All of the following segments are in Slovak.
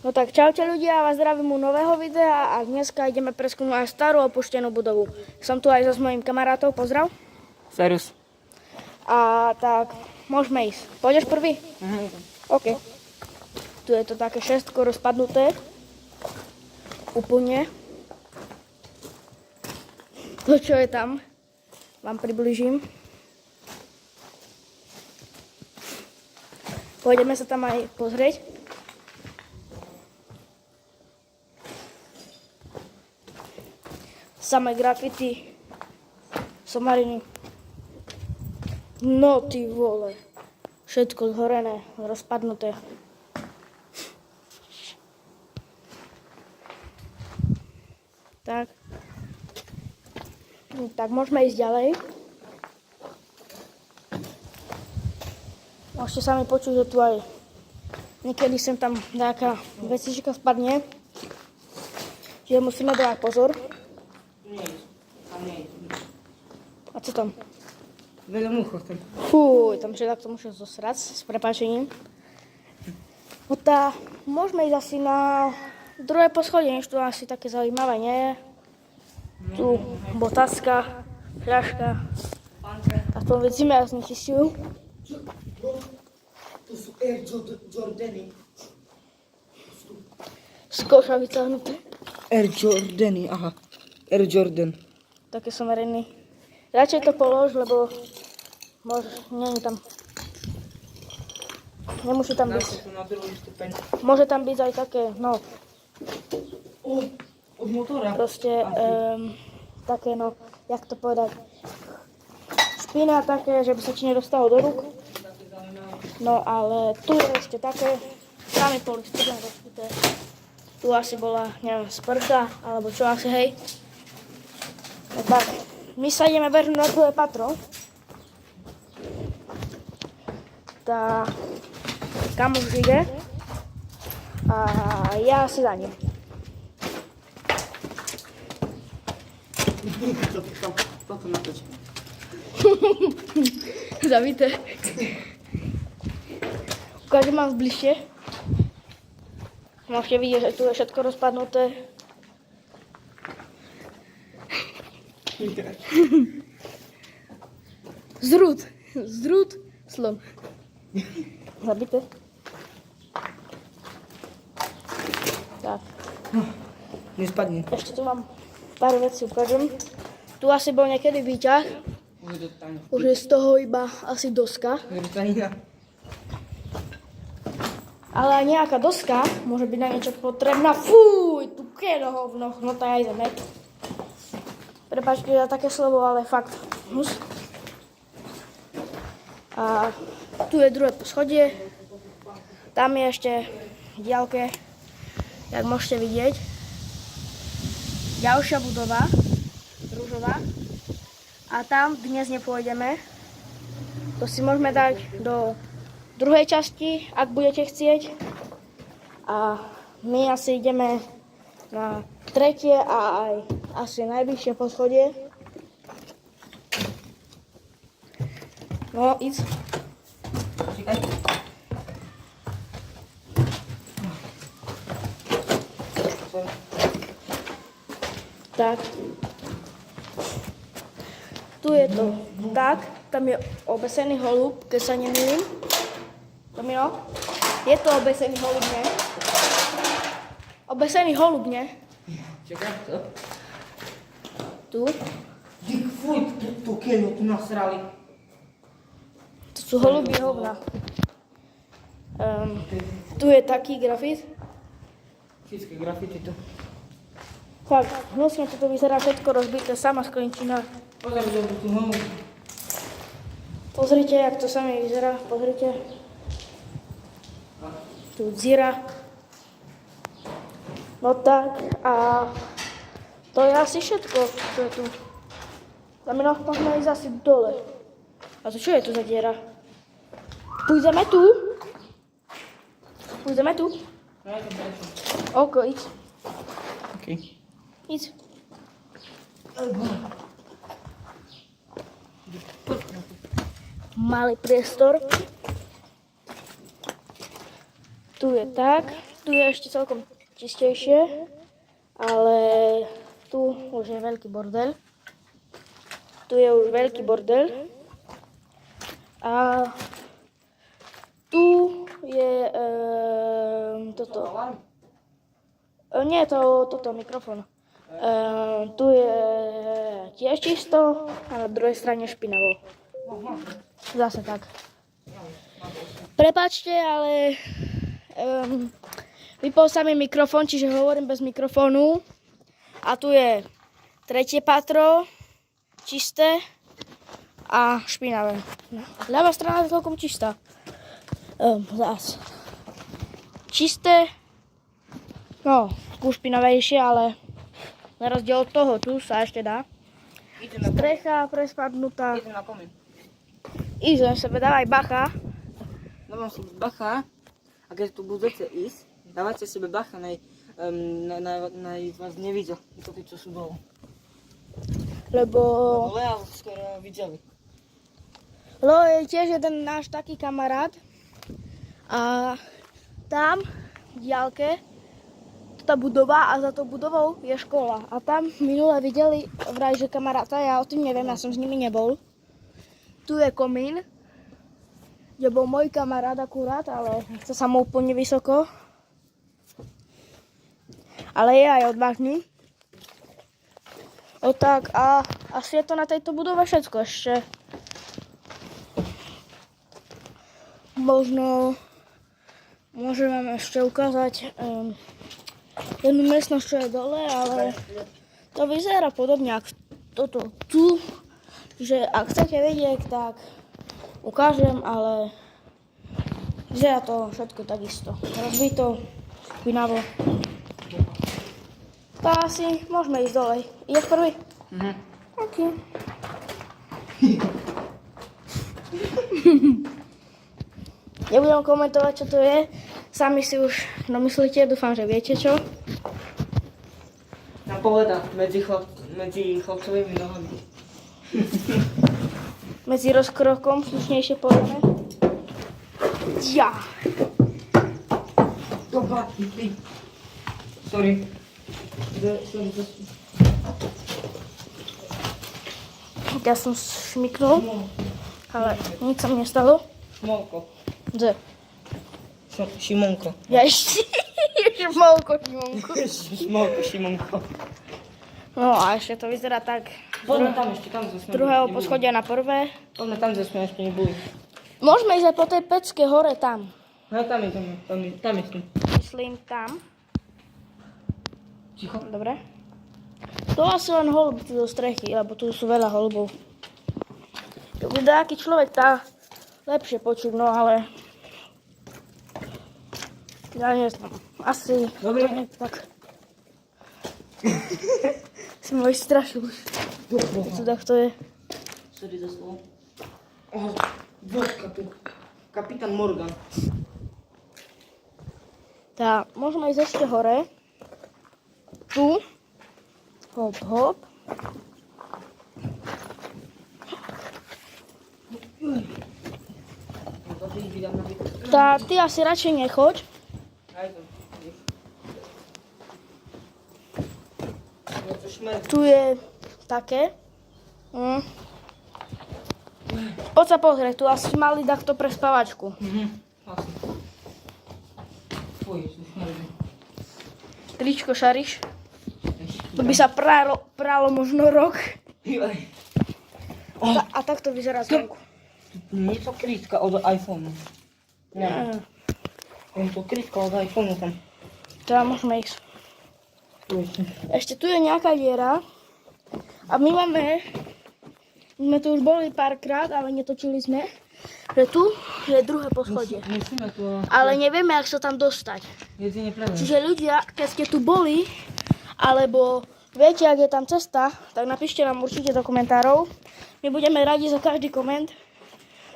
No tak čaute ľudia, vás zdravím u nového videa a dneska ideme preskúmať starú opuštenú budovu. Som tu aj so mojím kamarátom, pozdrav. Serus. A tak, môžeme ísť. Pôjdeš prvý? OK. Tu je to také šestko rozpadnuté. Úplne. To, čo je tam, vám približím. Pôjdeme sa tam aj pozrieť. Samé grafity, somariny. No ty vole, všetko zhorené, rozpadnuté. Tak. Tak môžeme ísť ďalej. Môžete sami počuť, že tu aj niekedy sem tam nejaká vecička spadne. Čiže musíme dať pozor. A co tam? Veľa muchov tam. Fúj, tam že takto musím zosrať, s prepáčením. No tá, môžeme ísť asi na druhé poschodie, než tu asi také zaujímavé nie je. Tu botaska, fľaška. Aspoň vidíme, jak z nich chystujú. To sú Air Jordany. Z koša vyťahnuté. Air Jordany, aha. Air Jordan. Také somariny. Radšej to polož, lebo nie je tam. Nemusí tam byť. Na druhý stupeň. Môže tam byť aj také, no, Od motora. proste, také, no, jak to povedať, špina také, že by sa ti nedostalo do rúk. No, ale tu je ešte také, tam je polystyrén rozputé. Tu asi bola, neviem, sprcha, alebo čo asi, hej. No tak, my sa ideme vrhnúť na druhé patro. Tá kam už ide. A ja si za ním. Toto natoč. Zabité. Ukážem vám zbližšie. Môžete vidieť, že tu je všetko rozpadnuté. Zrúd, slon. Zabité. Tak. Nespadne. Ešte tu mám pár vecí, ukážem. Tu asi bol niekedy výťah. Už je z toho iba asi doska. Ale aj nejaká doska môže byť na niečo potrebná. Fúj, tu kedo hovno, no to aj zeme. Prepáčte za také slovo, ale fakt. Hus. A tu je druhé poschodie. Tam je ešte v diaľke, jak môžete vidieť, ďalšia budova, ružová. A tam dnes nepôjdeme. To si môžeme dať do druhej časti, ak budete chcieť. A my asi ideme na tretie a aj asi najvyššie poschodie. No, ísť. Čakaj. Tak. Tu je to tak, tam je obesený holub, keď sa nemýlim. Tomino, je to obesený holub, nie? Obesený holub, nie? Čakaj, to. Tu. Fuj, tu keľu, tu nasrali. To sú holubí hovna. Tu je taký grafit. Všetky grafity tu. Tak, hnusne toto vyzerá všetko rozbité, sama sklinčina. Pozor, že tu holub. Pozrite, jak to samé vyzerá, pozrite. Tu dzira. No tak, a to je asi všetko, čo je tu. Znamená, môžeme ísť asi dole. A to čo je tu za diera? Pôjdeme tu? Pôjdeme tu? OK, íď. OK. Íď. Malý priestor. Tu je tak. Tu je ešte celkom čistejšie, ale tu už je veľký bordel. Tu je už veľký bordel. A tu je toto. Nie, toto mikrofón. Tu je tiež čisto a na druhej strane špinavo. Zase tak. Prepáčte, ale vypol sa mi mikrofón, čiže hovorím bez mikrofónu. A tu je tretie patro, čisté a špinavé. Ľavá strana je celkom čistá. Zás. Čisté, no, špinavejšie, ale na rozdiel od toho, tu sa ešte dá. Strecha prespadnutá. Idem na komín. Idem sebe, dávaj bacha. Dávam si bacha. A keď tu budete ísť, dávajte sebe bacha, naj vás nevidia. To tí, čo sú dolu. Lebo Lea skoro videli. Lo je tiež jeden náš taký kamarát. A tam v diaľke tá budova a za tou budovou je škola. A tam minule videli vraj, že kamaráta, ja o tým neviem, ja som s nimi nebol. Tu je komín, kde bol môj kamarát akurát, ale chce sa mu úplne vysoko. Ale je aj odvážny. O tak, a asi je to na tejto budove všetko ešte. Možno môžem vám ešte ukázať jednu miestnosť, čo je dole, ale to vyzerá podobne ako toto tu. Že ak chcete vidieť, tak ukážem, ale vyzerá to všetko takisto. Rozbito, špinavo. Tak asi môžeme ísť dole. Ideš prvý? OK. Nebudem komentovať, čo to je. Sami si už domyslíte, dúfam, že viete čo. Napoveda medzi chlapcovými nohami. Medzi rozkrokom, slušnejšie povedané. Ja. Doba, sorry. Ja som šmyknul, ale nič sa mi nestalo. Šmolko. Kde? Šimonko. Ja ešte. Šmolko. Šmolko, Šimonko. No a ešte to vyzerá tak. Poďme tam ešte, tam Z druhého poschodia na prvé. Poďme tam, kde sme ešte neboli. Môžeme ísť aj po tej pecke hore tam. No tam je. Myslím tam. Ticho. Dobre. To asi len holub tu do strechy, lebo tu sú veľa holubov. To bude aký človek, tá lepšie počuť, no ale ja nie znam. Asi Dobre. to nie tak. Si ma vystrašil už. Co to je? Sorry za slovo. Vodka tu. Kapitán Morgan. Tá, môžeme ísť ešte hore. Tu. Hop, hop. Tá, ty asi radšej nechoď. Tu je také. Poď sa pozrieť, tu asi mali takto pre spavačku. Tričko šariš. To by sa pralo možno rok. A takto vyzerá zvonku. Nie to krytka od iPhoneu. Nie. Je to krytka od iPhoneu tam. Teda môžeme ísť. Ešte tu je nejaká diera. A my sme tu už boli párkrát, ale netočili sme. Že tu je druhé poschodie. Musíme tu... Ale nevieme, jak sa tam dostať. Jedine prvé. Čiže ľudia, keď ste tu boli, alebo viete, ak je tam cesta, tak napíšte nám určite do komentárov. My budeme radi za každý koment,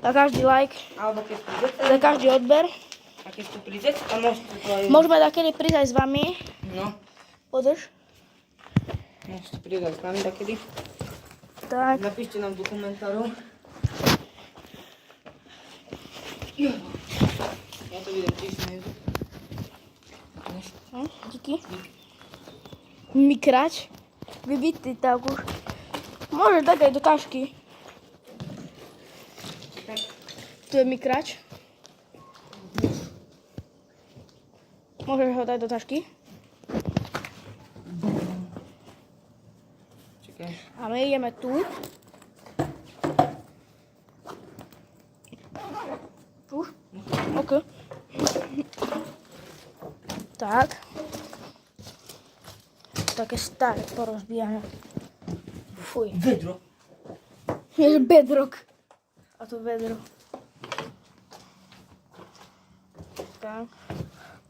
za každý like, Alebo keď prídete. za každý odber. A keď tu prídete, a môžete to aj... Môžeme takedy prísť aj s vami. No. Podrž. Môžete prísť aj s nami takedy. Tak. Napíšte nám do komentárov. Ja to vidím tiež na YouTube. Máš? Díky. Mikrač. Vybitý tak už. Môže dať aj do tašky. Tak. Tu je mikrač. Môžeš ho dať do tašky. Čakaj. A my ideme tu. Už? OK. Tak. Také staré porozbijané. Fuj. Vedro. Je bedrock. A to vedro. Tak.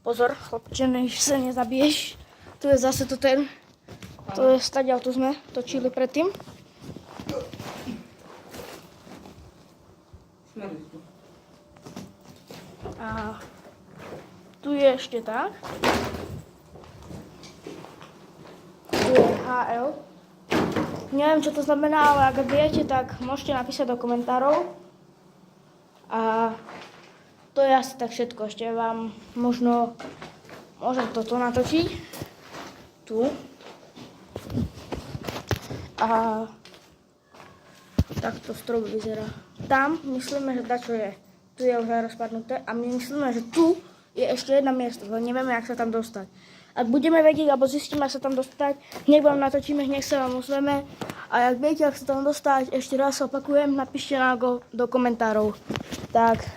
Pozor, chlapče, než sa nezabiješ. Tu je zase to ten. To je stadiaľ, tu sme točili predtým. Smeruj tu. A tu je ešte tak. Tu je HL. Neviem, čo to znamená, ale ak viete, tak môžete napísať do komentárov. A to je asi tak všetko. Ešte vám môžem toto natočiť. Tu. A takto strop vyzerá. Tam myslíme, že dačo je. Tu je už aj rozpadnuté a my myslíme, že tu je ešte jedna miesto, ale nevieme, jak sa tam dostať. Ak budeme vedieť, alebo zistíme, jak sa tam dostať, nech vám natočíme, nech sa vám ozveme. A ak viete, jak sa tam dostať, ešte raz opakujem, napíšte nám do komentárov. Tak,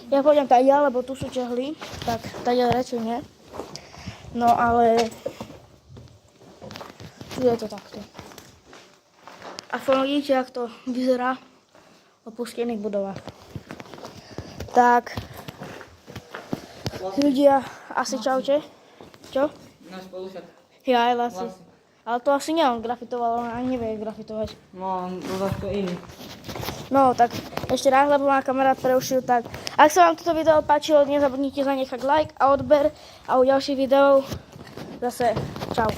ja pôjdem tady, lebo tu sú čehly, tak tady radšej nie. No ale tu je to takto. Aspoň vidíte, jak to vyzerá v opustených budovách. Tak, ľudia, asi čaute. Čo? Náš spolušak. Ja aj Lasi. Lasi. Ale to asi nie on grafitoval, on ani nevie grafitovať. No, on bol zase iný. No, tak ešte raz, lebo má kamarát preušil, tak ak sa vám toto video páčilo, nezabudnite zanechať like a odber a u ďalších videov zase čau.